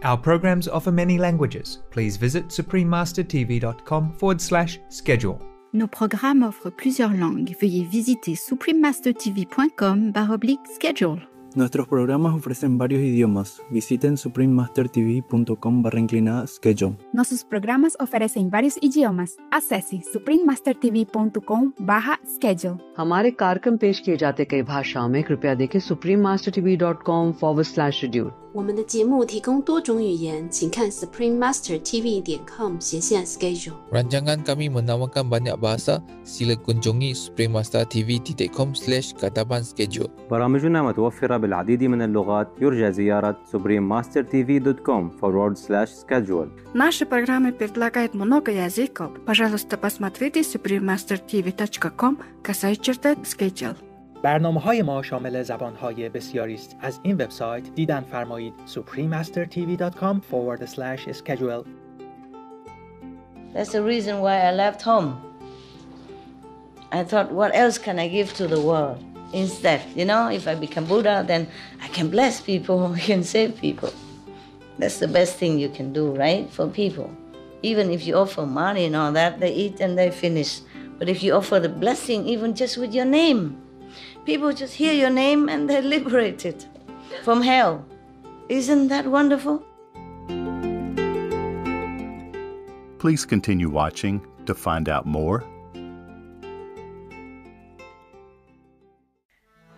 Our programs offer many languages. Please visit suprememastertv.com/schedule. Nos programmes offrent plusieurs langues. Veuillez visiter suprememastertv.com/schedule. Nuestros programas ofrecen varios idiomas. Visiten suprememastertv.com/schedule. Nossos programas oferecem vários idiomas. Acesse suprememastertv.com/schedule. हमारे कार्यक्रम पेश किए जाते कई भाषाओं में कृपया देखें suprememastertv.com/schedule。我们的节目提供多种语言，请看 suprememastertv.com/schedule。 Rancangan kami menawarkan banyak bahasa. Sila kunjungi suprememastertv.com/kataban schedule. برامجنا متوفرة بالعديد من اللغات. يرجى زيارة suprememastertv.com/schedule. Наши программы предлагают много языков. Пожалуйста, посмотрите suprememastertv.com/schedule. برنامه‌های ما شامل زبان‌های بسیاری است. از این وبسایت دیدن فرمایید suprememastertv.com/schedule. That's the reason why I left home. I thought, what else can I give to the world instead? You know, if I become Buddha, then I can bless people, I can save people. That's the best thing you can do, right, for people. Even if you offer money and all that, they eat and they finish. But if you offer the blessing, even just with your name, people just hear your name and they're liberated from hell. Isn't that wonderful? Please continue watching to find out more.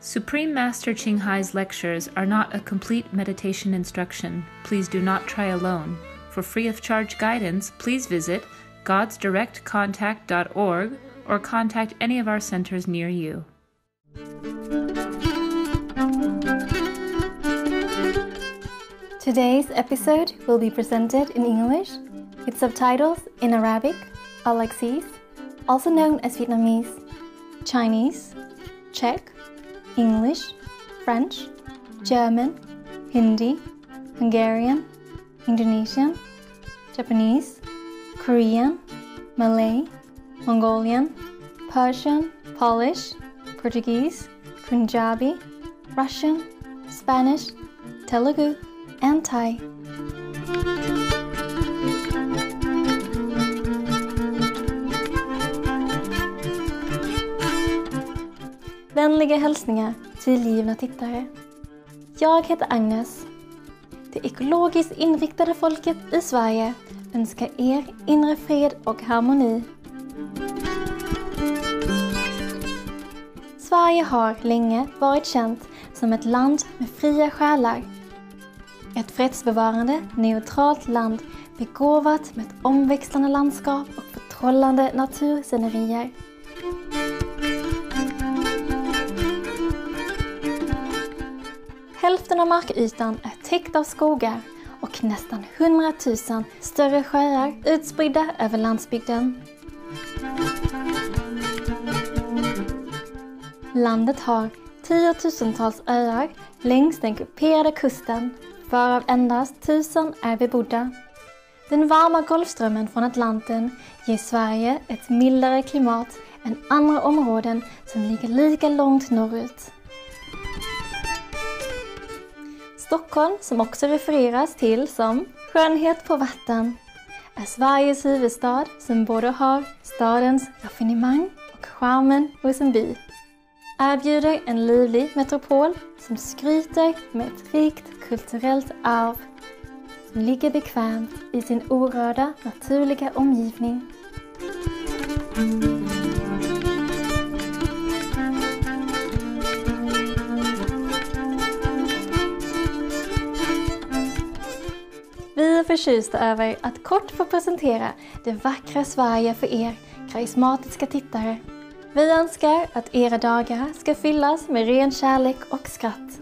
Supreme Master Ching Hai's lectures are not a complete meditation instruction. Please do not try alone. For free of charge guidance, please visit godsdirectcontact.org or contact any of our centers near you. Today's episode will be presented in English with subtitles in Arabic, Alexis, also known as Vietnamese, Chinese, Czech, English, French, German, Hindi, Hungarian, Indonesian, Japanese, Korean, Malay, Mongolian, Persian, Polish, Portuguese, Punjabi, Russian, Spanish, Telugu, and Thai. Vänliga hälsningar till givna tittare. Jag heter Agnes. Det ekologiskt inriktade folket i Sverige önskar er inre fred och harmoni. Sverige har länge varit känt som ett land med fria själar. Ett fredsbevarande, neutralt land begåvat med ett omväxlande landskap och förtrollande naturscenerier. Hälften av markytan är täckt av skogar och nästan 100 000 större sjöar utspridda över landsbygden. Landet har 10 000-tals öar längs den kuperade kusten, varav endast 1000 är bebodda. Den varma golfströmmen från Atlanten ger Sverige ett mildare klimat än andra områden som ligger lika långt norrut. Stockholm, som också refereras till som skönhet på vatten, är Sveriges huvudstad som både har stadens raffinemang och charmen hos en by. Erbjuder en livlig metropol som skryter med ett rikt kulturellt arv som ligger bekvämt i sin orörda naturliga omgivning. Vi är förtjusta över att kort få presentera det vackra Sverige för er karismatiska tittare. Vi önskar att era dagar ska fyllas med ren kärlek och skratt.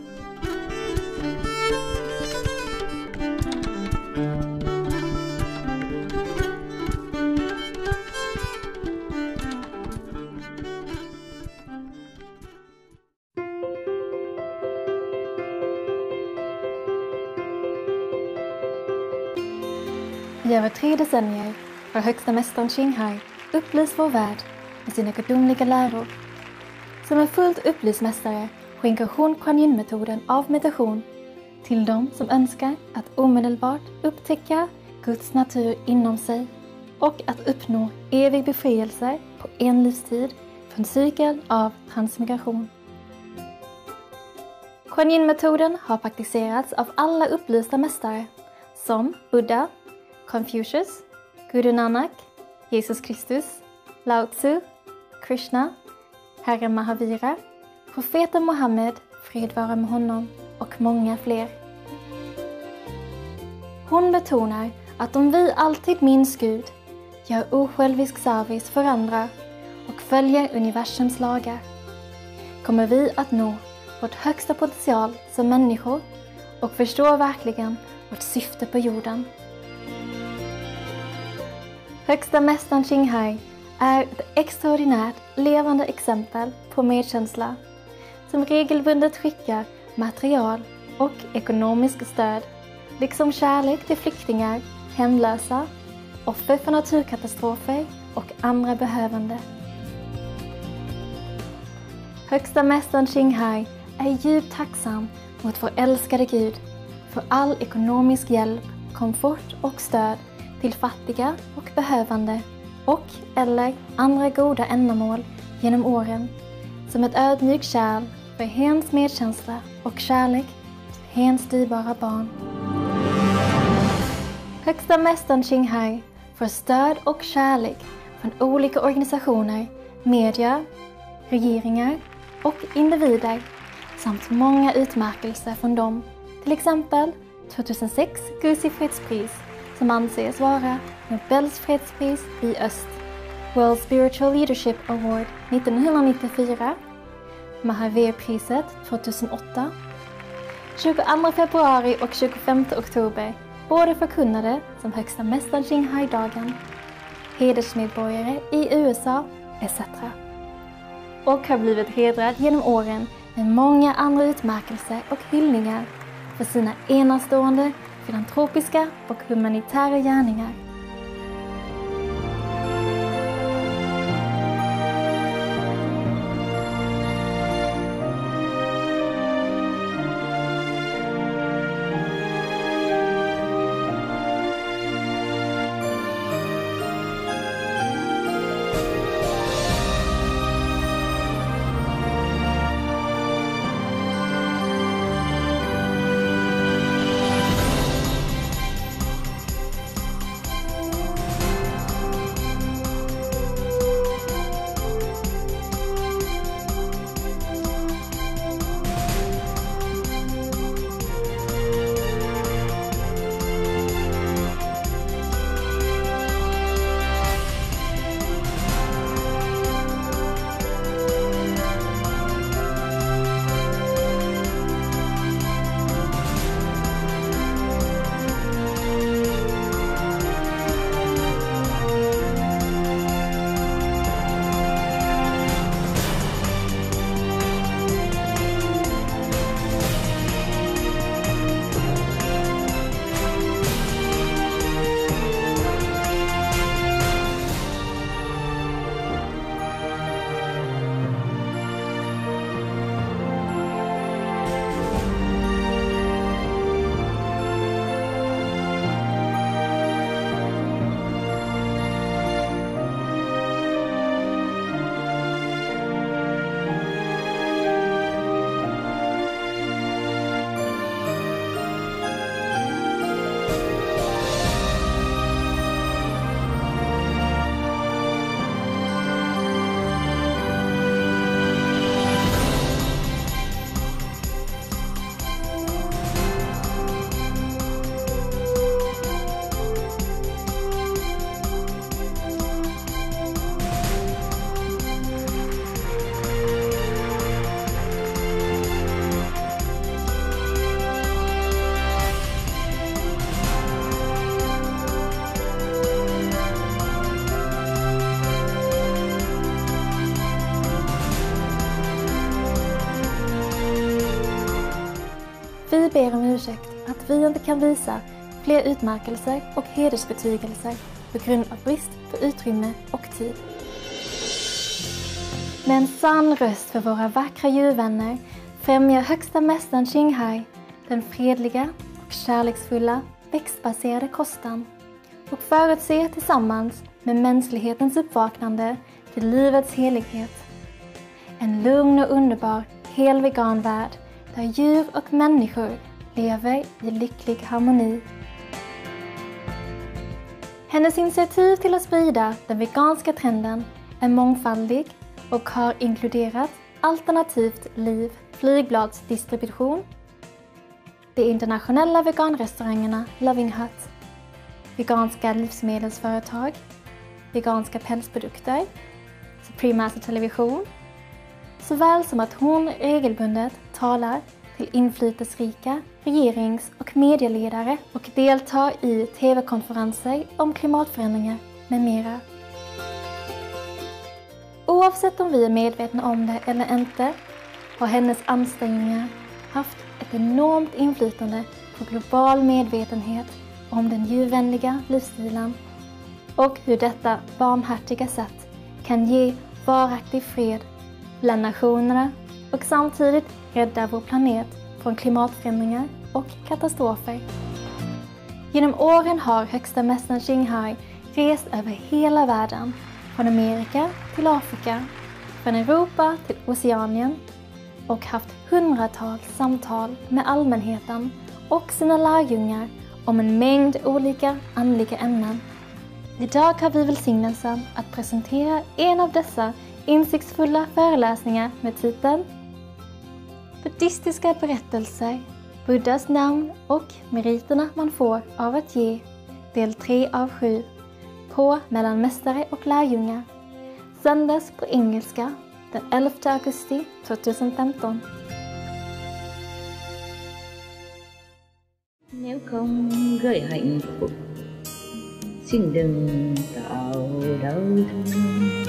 I över 3 decennier har högsta mästaren Ching Hai upplyst vår värld med sina gudomliga läror. Som en fullt upplyst mästare skänker hon Kuan Yin-metoden av meditation till dem som önskar att omedelbart upptäcka Guds natur inom sig och att uppnå evig befrielse på en livstid från cykeln av transmigration. Kuan-yin-metoden har praktiserats av alla upplysta mästare som Buddha, Confucius, Guru Nanak, Jesus Kristus, Lao Tzu, Krishna, Herren Mahavira, profeten Mohammed, frid vara med honom, och många fler. Hon betonar att om vi alltid minns Gud, gör osjälvisk service för andra och följer universums lagar, kommer vi att nå vårt högsta potential som människor och förstå verkligen vårt syfte på jorden. Högsta mästaren Ching är ett extraordinärt levande exempel på medkänsla som regelbundet skickar material och ekonomisk stöd, liksom kärlek till flyktingar, hemlösa, offer för naturkatastrofer och andra behövande. Högsta mästaren Ching är djupt tacksam mot vår älskade Gud för all ekonomisk hjälp, komfort och stöd till fattiga och behövande och eller andra goda ändamål genom åren, som ett ödmjukt kärl för hens medkänsla och kärlek till hens dyrbara barn. Högsta mästaren Ching får stöd och kärlek från olika organisationer, media, regeringar och individer samt många utmärkelser från dem, till exempel 2006 Gusi fredspris som anses vara Nobels fredspris i öst, World Spiritual Leadership Award 1994, Mahavir-priset 2008, 22 februari och 25 oktober, båda förkunnade som högsta mästaren Ching dagen, hedersmedborgare i USA etc. Och har blivit hedrad genom åren med många andra utmärkelser och hyllningar för sina enastående filantropiska och humanitära gärningar. Vi ber om ursäkt att vi inte kan visa fler utmärkelser och hedersbetygelser på grund av brist på utrymme och tid. Med en sann röst för våra vackra djurvänner främjar högsta mästaren Ching den fredliga och kärleksfulla växtbaserade kosten och förutser tillsammans med mänsklighetens uppvaknande till livets helighet. En lugn och underbar hel veganvärld där djur och människor lever i lycklig harmoni. Hennes initiativ till att sprida den veganska trenden är mångfaldig och har inkluderat alternativt liv, flygbladsdistribution, de internationella veganrestaurangerna Loving Hut, veganska livsmedelsföretag, veganska pälsprodukter, Supreme Master Television, såväl som att hon regelbundet talar till inflytelserika regerings- och medieledare och deltar i tv-konferenser om klimatförändringar med mera. Oavsett om vi är medvetna om det eller inte har hennes ansträngningar haft ett enormt inflytande på global medvetenhet om den djurvänliga livsstilen och hur detta barmhärtiga sätt kan ge varaktig fred bland nationerna och samtidigt rädda vår planet från klimatförändringar och katastrofer. Genom åren har högsta mästaren Ching rest över hela världen, från Amerika till Afrika, från Europa till Oceanien och haft hundratals samtal med allmänheten och sina lärjungar om en mängd olika andliga ämnen. Idag har vi välsignelsen att presentera en av dessa insiktsfulla föreläsningar med titeln Buddhistiska berättelser, Buddhas namn och meriterna man får av att ge, del 3 av 7, på mellan mästare och lärjungar, sändes på engelska den 11 augusti 2015. Nếu không gợi hạnh phúc, xin đừng tạo đau thương.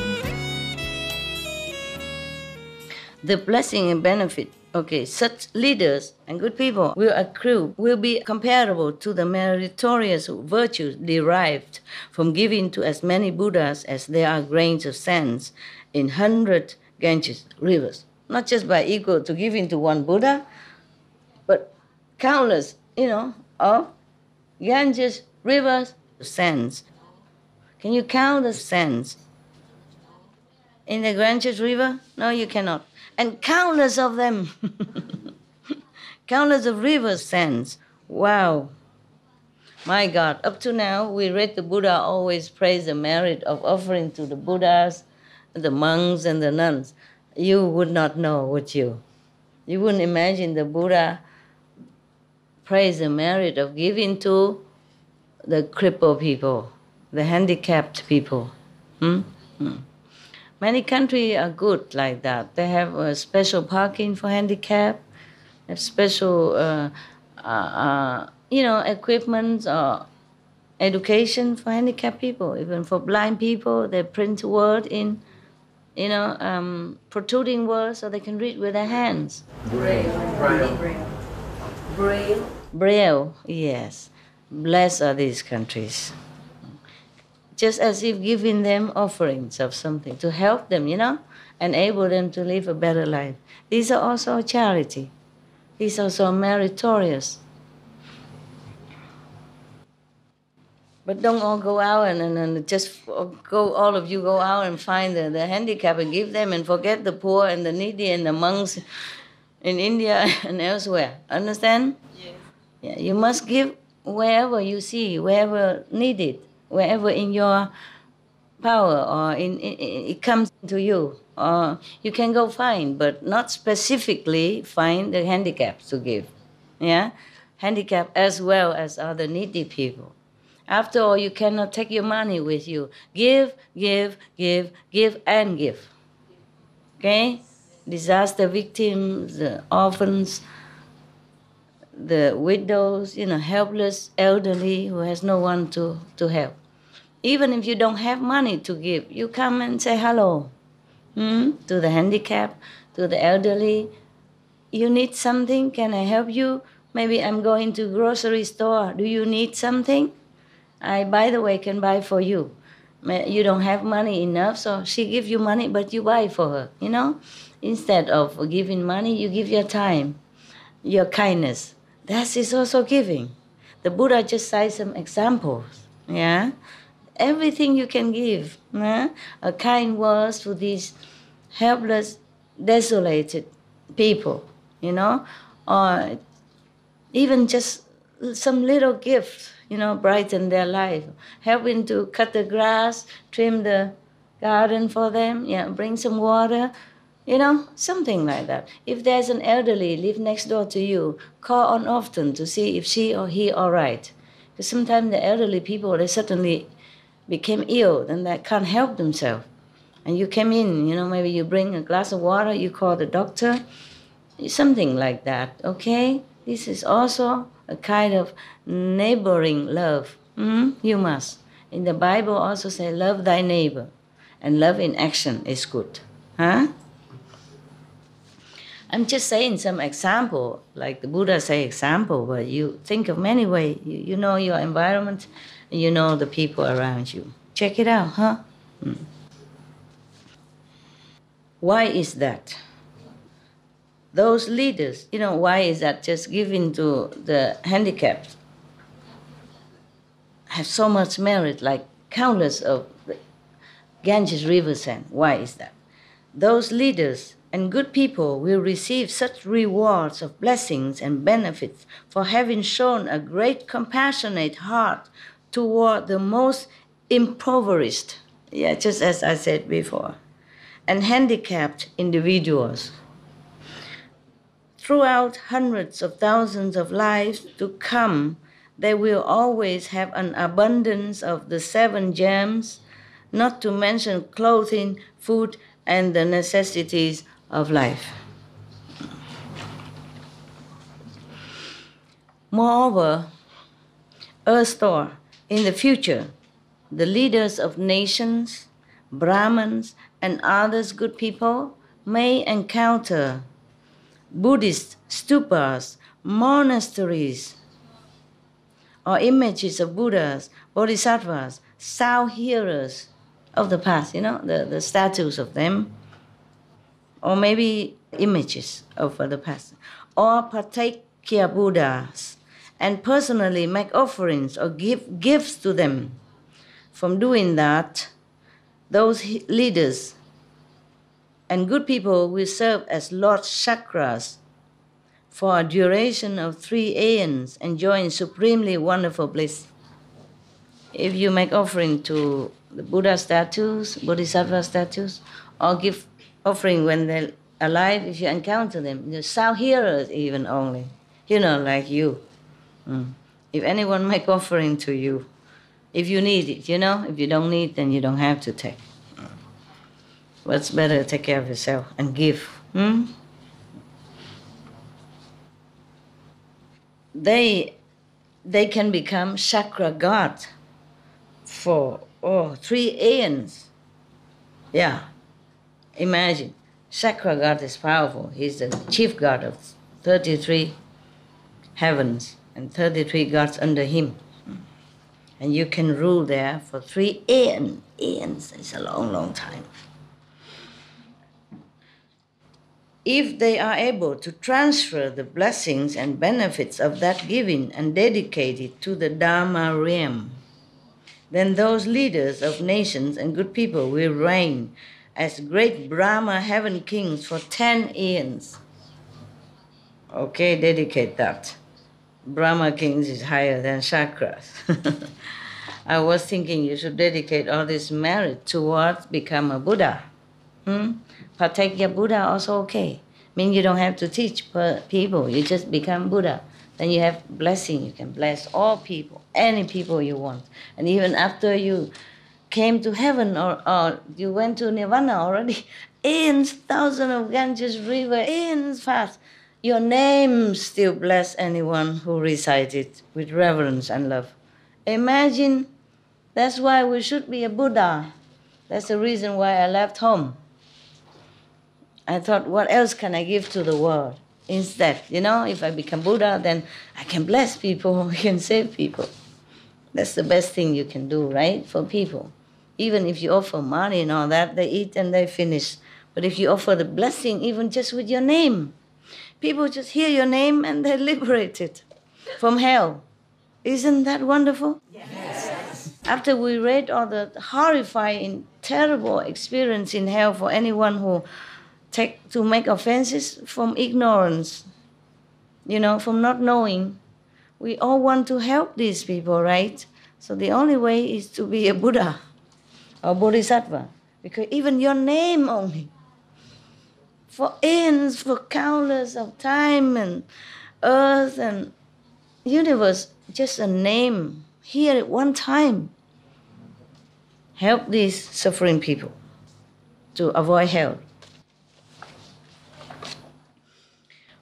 The blessing and benefit, okay, such leaders and good people will accrue, will be comparable to the meritorious virtues derived from giving to as many Buddhas as there are grains of sand in 100 Ganges rivers. Not just by equal to giving to one Buddha, but countless, of Ganges rivers, sands. Can you count the sands in the Ganges river? No, you cannot. And countless of them. Countless of rivers, sands. Wow. My God, up to now, we read the Buddha always praise the merit of offering to the Buddhas, the monks, and the nuns. You would not know, would you? You wouldn't imagine the Buddha praise the merit of giving to the crippled people, the handicapped people. Many countries are good like that. They have special parking for handicapped, have special, equipment or education for handicapped people. Even for blind people, they print word in, protruding words so they can read with their hands. Braille, yes. Blessed are these countries. Just as if giving them offerings of something to help them, enable them to live a better life. These are also charity. These are also meritorious. But don't all go out and just go, all of you go out and find the handicapped and give them and forget the poor and the needy and the monks in India and elsewhere. Understand? Yes. Yeah, you must give wherever you see, wherever needed, wherever in your power or it comes to you. Or you can go find, but not specifically find the handicapped to give. Yeah? Handicapped as well as other needy people. After all, you cannot take your money with you. Give, give, give, give, and give. Okay? Disaster victims, the orphans, the widows, helpless, elderly, who has no one to help. Even if you don't have money to give, you come and say hello to the handicapped, to the elderly. You need something? Can I help you? Maybe I'm going to grocery store. Do you need something? I, by the way, can buy for you. You don't have money enough, so she gives you money, but you buy for her, Instead of giving money, you give your time, your kindness. That is also giving. The Buddha just cites some examples. Yeah, everything you can give. Yeah? A kind words to these helpless, desolated people, you know, or even just some little gift, you know, brighten their life. Helping to cut the grass, trim the garden for them, yeah, bring some water, you know, something like that. If there's an elderly live next door to you, call on often to see if she or he all right. Because sometimes the elderly people, they suddenly became ill and they can't help themselves. And you came in, you know, maybe you bring a glass of water, you call the doctor, something like that, okay? This is also a kind of neighboring love. You must. In the Bible also say, love thy neighbor. And love in action is good. Huh? I'm just saying some example, like the Buddha say example, but you think of many ways. You know your environment, and you know the people around you. Check it out, huh? Why is that? Those leaders, you know, why is that just giving to the handicapped? Have so much merit, like countless of the Ganges river sand. Why is that? Those leaders and good people will receive such rewards of blessings and benefits for having shown a great compassionate heart toward the most impoverished, yeah, just as I said before, and handicapped individuals. Throughout hundreds of thousands of lives to come, they will always have an abundance of the 7 gems, not to mention clothing, food, and the necessities of life. Moreover, earth store, in the future, the leaders of nations, Brahmins, and others good people may encounter Buddhist stupas, monasteries, or images of Buddhas, Bodhisattvas, sound hearers of the past, you know, the statues of them, or maybe images of the past, or Patakya Buddhas, and personally make offerings or give gifts to them. From doing that, those leaders and good people will serve as Lord Chakras for a duration of 3 aeons, enjoying supremely wonderful bliss. If you make offering to the Buddha statues, Bodhisattva statues, or give offering when they're alive, if you encounter them, the sound hearers even only, you know, like you. If anyone make offering to you, if you need it, you know, if you don't need, then you don't have to take. But it's better to take care of yourself and give. They can become chakra god for 3 aeons. Yeah, imagine. Chakra god is powerful. He's the chief god of 33 heavens and 33 gods under him. And you can rule there for 3 aeons. Aeons is a long, long time. If they are able to transfer the blessings and benefits of that giving and dedicate it to the Dharma realm, then those leaders of nations and good people will reign as great Brahma heaven kings for 10 aeons. Okay, dedicate that. Brahma kings is higher than chakras. I was thinking you should dedicate all this merit towards become a Buddha. Patakya Buddha also okay. Mean you don't have to teach people, you just become Buddha. Then you have blessing, you can bless all people, any people you want. And even after you came to heaven or you went to Nirvana already, aeons, thousands of Ganges river, aeons fast, your name still bless anyone who recites it with reverence and love. Imagine, that's why we should be a Buddha. That's the reason why I left home. I thought, what else can I give to the world? Instead, you know, if I become Buddha, then I can bless people, I can save people. That's the best thing you can do, right, for people. Even if you offer money and all that, they eat and they finish. But if you offer the blessing, even just with your name, people just hear your name and they're liberated. from hell. Isn't that wonderful? Yes. After we read all the horrifying, terrible experience in hell for anyone who make offenses from ignorance, from not knowing, we all want to help these people, right? So the only way is to be a Buddha or Bodhisattva, because even your name only, for eons, for countless of time and earth and universe, just a name here at one time, help these suffering people to avoid hell.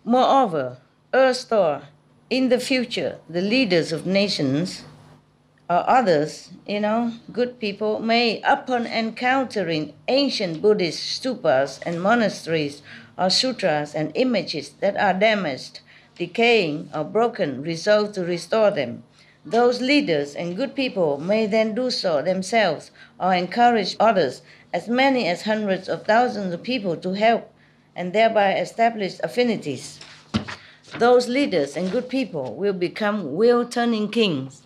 Moreover, Earth-Star, in the future, the leaders of nations or others, good people, may, upon encountering ancient Buddhist stupas and monasteries or sutras and images that are damaged, decaying, or broken, resolve to restore them. Those leaders and good people may then do so themselves or encourage others, as many as hundreds of thousands of people, to help and thereby establish affinities. Those leaders and good people will become wheel-turning kings.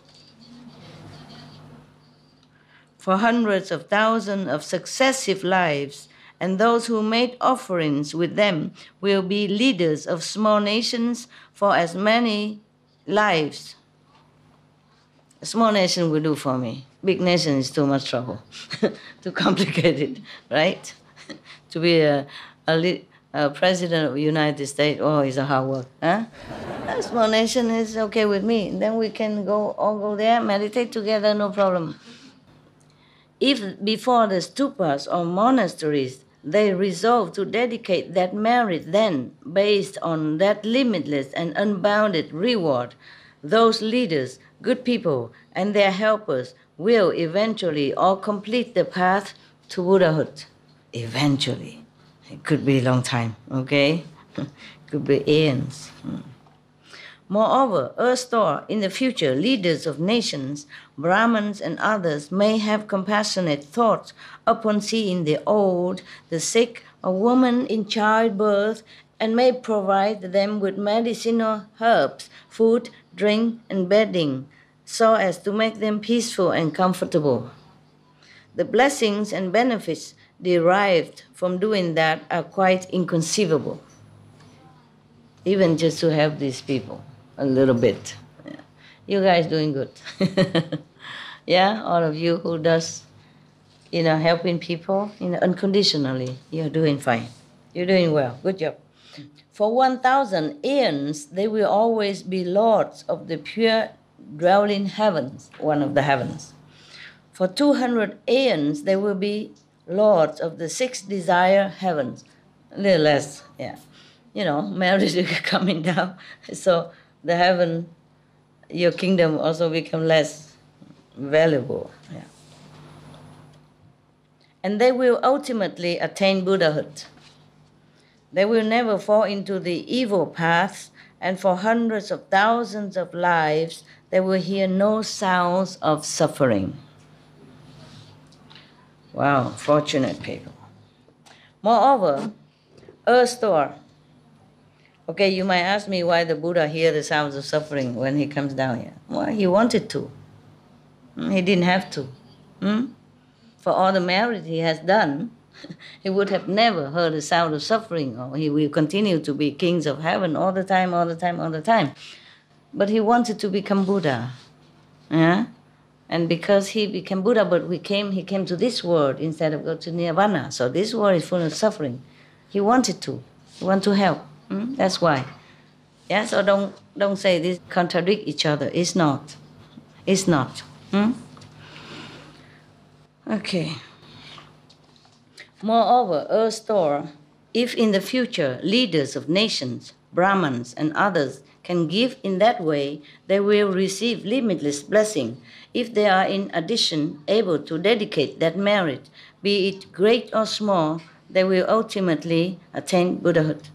For hundreds of thousands of successive lives, and those who made offerings with them will be leaders of small nations for as many lives. A small nation will do for me. Big nation is too much trouble, too complicated, right? To be a president of the United States, it's a hard work. Huh? A small nation is okay with me. Then we can all go there, meditate together, no problem. If before the stupas or monasteries, they resolve to dedicate that merit then, based on that limitless and unbounded reward, those leaders, good people, and their helpers will eventually all complete the path to Buddhahood. Eventually. It could be a long time, okay? Could be eons. Moreover, Earth-Star, in the future, leaders of nations, Brahmins and others may have compassionate thoughts upon seeing the old, the sick, or women in childbirth, and may provide them with medicinal herbs, food, drink, and bedding, so as to make them peaceful and comfortable. The blessings and benefits derived from doing that are quite inconceivable, even just to help these people a little bit. Yeah. You guys doing good. Yeah, all of you who does, helping people, unconditionally, you're doing fine. You're doing well. Good job. For 1,000 eons, they will always be lords of the pure dwelling heavens, one of the heavens. For 200 aeons, they will be lords of the 6 desire heavens. A little less, yeah. Marriage is coming down. So the heaven, your kingdom also become less valuable. Yeah. And they will ultimately attain Buddhahood. They will never fall into the evil paths, and for hundreds of thousands of lives, they will hear no sounds of suffering. Wow, fortunate people. Moreover, Earth-Star. Okay, you might ask me why the Buddha hear the sounds of suffering when he comes down here. Well, he wanted to. He didn't have to. For all the merit he has done, he would have never heard the sound of suffering, or he will continue to be kings of heaven all the time, all the time, all the time. But he wanted to become Buddha. Yeah? And because he became Buddha, but he came to this world instead of go to Nirvana. So this world is full of suffering. He wanted to. He wanted to help. That's why. Yeah, so don't say this contradict each other. It's not. It's not. Okay. Moreover, Earth-Star, if in the future leaders of nations, Brahmins and others can give in that way, they will receive limitless blessing. If they are in addition able to dedicate that merit, be it great or small, they will ultimately attain Buddhahood.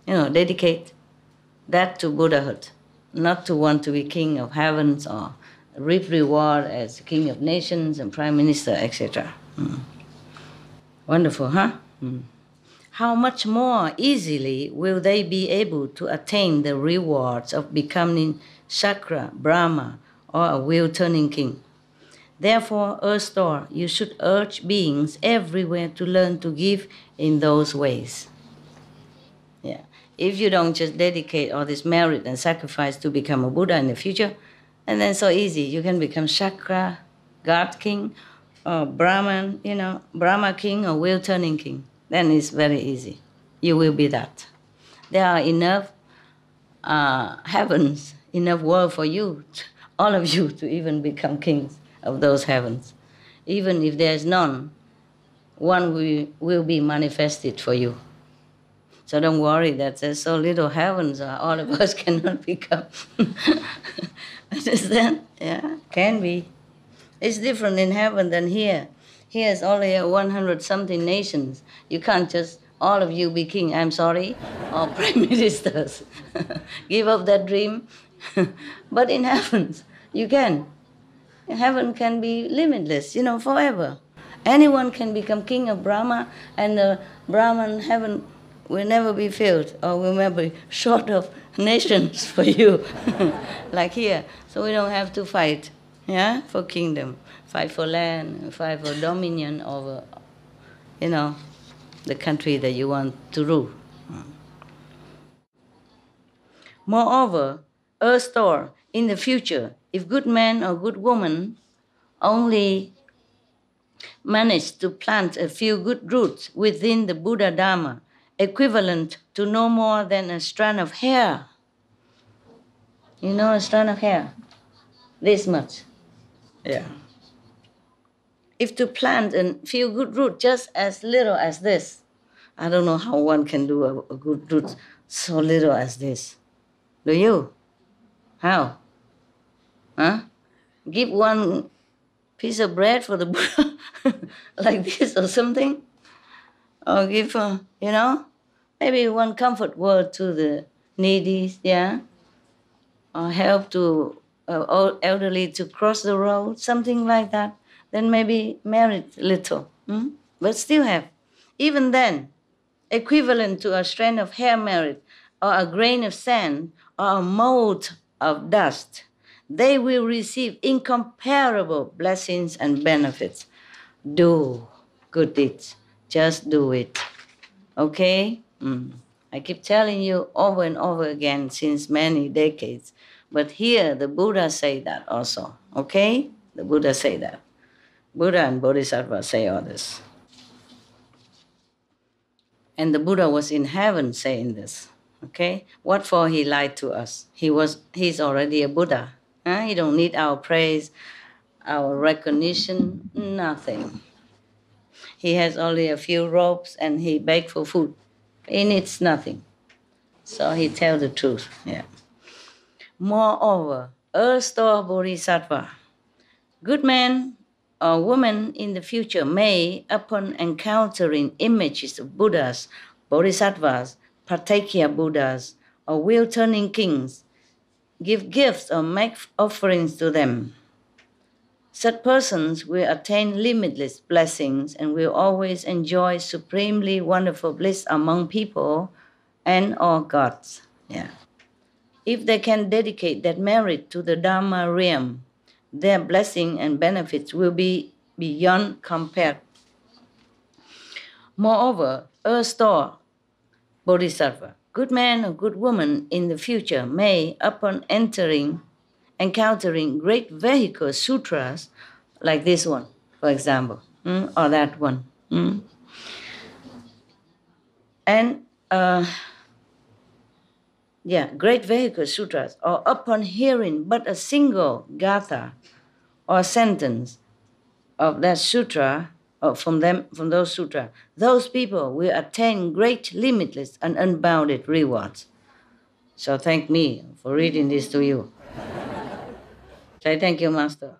Dedicate that to Buddhahood, not to want to be king of heavens or reap reward as king of nations and prime minister, etc. Wonderful, huh? how much more easily will they be able to attain the rewards of becoming Shakra, Brahma, or a wheel-turning king? Therefore, Earth-Store, you should urge beings everywhere to learn to give in those ways. Yeah. If you don't just dedicate all this merit and sacrifice to become a Buddha in the future, and then so easy, you can become Shakra, God King, or Brahman, Brahma King or wheel-turning king. Then it's very easy. You will be that. There are enough heavens, enough world for you, all of you, to even become kings of those heavens. Even if there's none, one will be manifested for you. So don't worry that there's so little heavens, all of us cannot become. Understand? Yeah, can be. It's different in heaven than here. Here is only 100-something nations. You can't just, all of you be king, I'm sorry, or prime ministers. Give up that dream. But in heavens, you can. Heaven can be limitless, forever. Anyone can become king of Brahma, and the Brahman heaven will never be filled, or will never be short of nations for you, like here. So we don't have to fight, for kingdom. Fight for land, fight for dominion over, the country that you want to rule. Moreover, Earth-Store, in the future, if good man or good woman only manage to plant a few good roots within the Buddha Dharma, equivalent to no more than a strand of hair. You know a strand of hair? This much. Yeah. If to plant a few good roots just as little as this, I don't know how one can do a good root so little as this. Do you? How? Huh? Give one piece of bread for the Buddha, like this or something? Or give, maybe one comfort word to the needy, or help to elderly to cross the road, something like that. Then maybe merit little, but still have. Even then, equivalent to a strand of hair merit, or a grain of sand, or a mote of dust, they will receive incomparable blessings and benefits. Do good deeds. Just do it. Okay? I keep telling you over and over again since many decades. But here, the Buddha say that also. Okay? The Buddha say that. Buddha and Bodhisattva say all this. And the Buddha was in heaven saying this. Okay? What for he lied to us? He's already a Buddha. He don't need our praise, our recognition, nothing. He has only a few robes and he begs for food. He needs nothing. So he tells the truth. Yeah. Moreover, Earth-Store Bodhisattva, good man or woman in the future may, upon encountering images of Buddhas, Bodhisattvas, Pratyekya Buddhas, or wheel-turning kings, give gifts or make offerings to them. Such persons will attain limitless blessings and will always enjoy supremely wonderful bliss among people and all gods. Yeah. If they can dedicate that merit to the Dharma realm, their blessing and benefits will be beyond compare. Moreover, Earth-Store Bodhisattva, good man or good woman in the future may, upon encountering great vehicle sutras, like this one, for example, or that one, and great vehicle sutras, or upon hearing but a single gatha or sentence of that sutra, or from those sutras, those people will attain great, limitless, and unbounded rewards. So thank me for reading this to you. Say thank you, Master.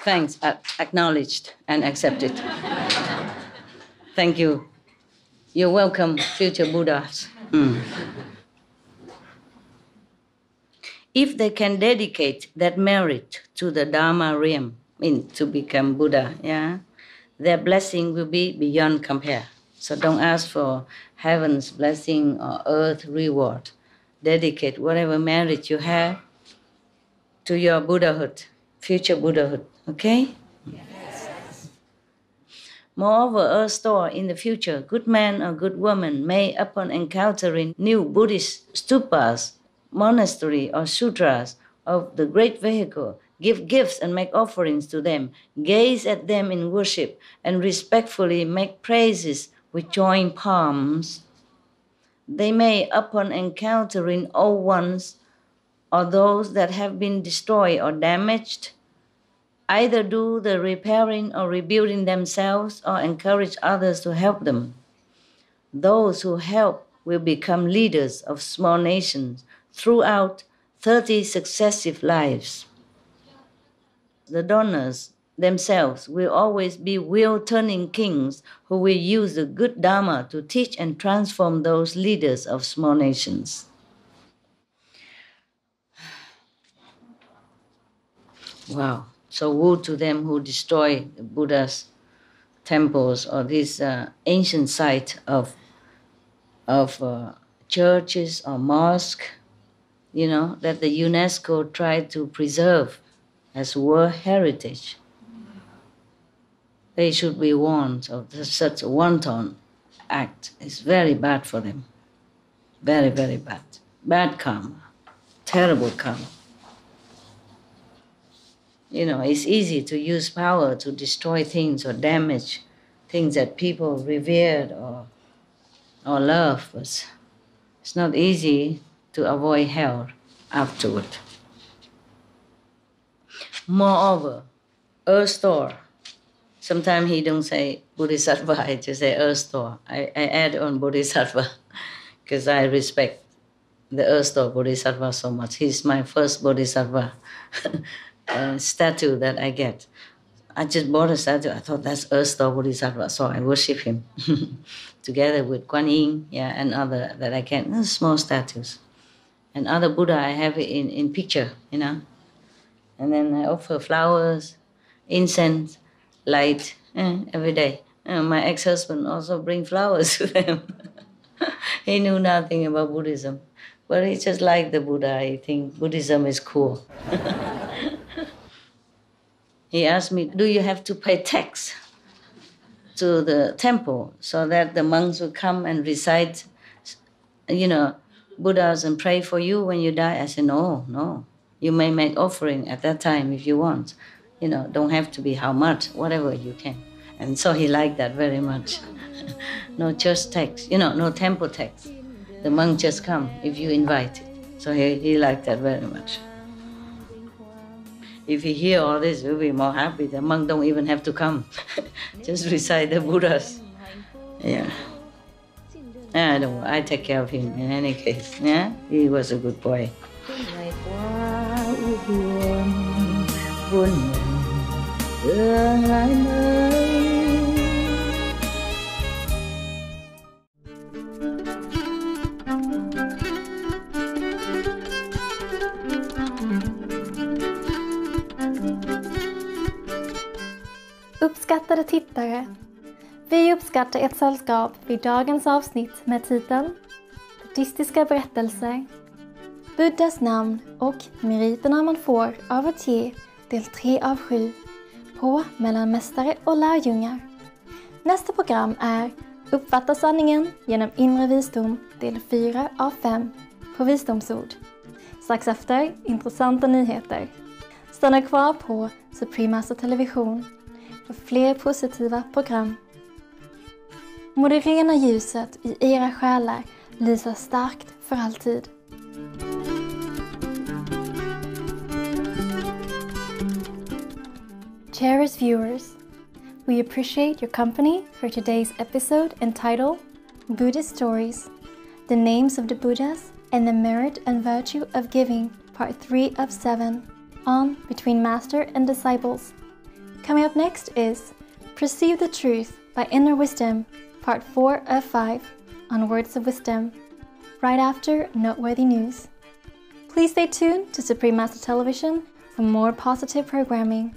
Thanks, acknowledged and accepted. Thank you. You're welcome, future Buddhas. if they can dedicate that merit to the Dharma realm, to become Buddha, their blessing will be beyond compare. So don't ask for heaven's blessing or earth reward. Dedicate whatever merit you have to your Buddhahood, future Buddhahood, okay? Yes. Moreover, a store in the future, good man or good woman may, upon encountering new Buddhist stupas, monastery or sutras of the great vehicle, give gifts and make offerings to them, gaze at them in worship, and respectfully make praises with joined palms. They may, upon encountering old ones or those that have been destroyed or damaged, either do the repairing or rebuilding themselves or encourage others to help them. Those who help will become leaders of small nations throughout 30 successive lives. The donors themselves will always be wheel-turning kings who will use the good Dharma to teach and transform those leaders of small nations. Wow. So woe to them who destroy the Buddha's temples or this ancient site of churches or mosques, that the UNESCO tried to preserve as World Heritage. They should be warned of such a wanton act. It's very bad for them. Very, very bad. Bad karma. Terrible karma. It's easy to use power to destroy things or damage things that people revered or love, but it's not easy to avoid hell afterward. Moreover, earth store. Sometimes he don't say Bodhisattva, I just say earth store. I add on Bodhisattva because I respect the earth store Bodhisattva so much. He's my first Bodhisattva statue that I get. I just bought a statue. I thought that's earth store Bodhisattva, so I worship him together with Kuan Yin, and other that I can, small statues. And other Buddha I have it in picture, And then I offer flowers, incense, light, every day. My ex-husband also bring flowers to them. He knew nothing about Buddhism, but he just liked the Buddha. I think Buddhism is cool. He asked me, do you have to pay tax to the temple so that the monks will come and recite, Buddhas and pray for you when you die? I said, no. You may make offering at that time if you want. Don't have to be how much, whatever you can. And so he liked that very much. No church tax, no temple tax. The monk just come if you invite it. So he liked that very much. If he hear all this, he'll be more happy. The monk don't even have to come. Just recite the Buddhas. Yeah. I take care of him in any case. Yeah, he was a good boy. Uppskattade tittare, vi uppskattar ert sällskap vid dagens avsnitt med titeln Buddhistiska berättelser, Buddhas namn och meriterna man får av att ge del 3 av 7 på Mellan mästare och lärjungar. Nästa program är Uppfatta sanningen genom inre visdom del 4 av 5 på visdomsord. Strax efter intressanta nyheter. Stanna kvar på Supreme Master Television för fler positiva program. Må det rena ljuset i era själar lysa starkt för alltid. Cherished viewers, we appreciate your company for today's episode entitled Buddhist Stories, the Names of the Buddhas and the Merit and Virtue of Giving, Part 3 of 7, on Between Master and Disciples. Coming up next is Perceive the Truth by Inner Wisdom, Part 4 of 5, on Words of Wisdom, right after Noteworthy News. Please stay tuned to Supreme Master Television for more positive programming.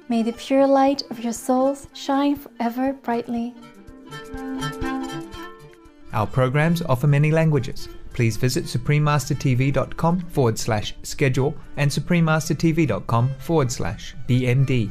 May the pure light of your souls shine forever brightly. Our programs offer many languages. Please visit suprememastertv.com/schedule and suprememastertv.com/BMD.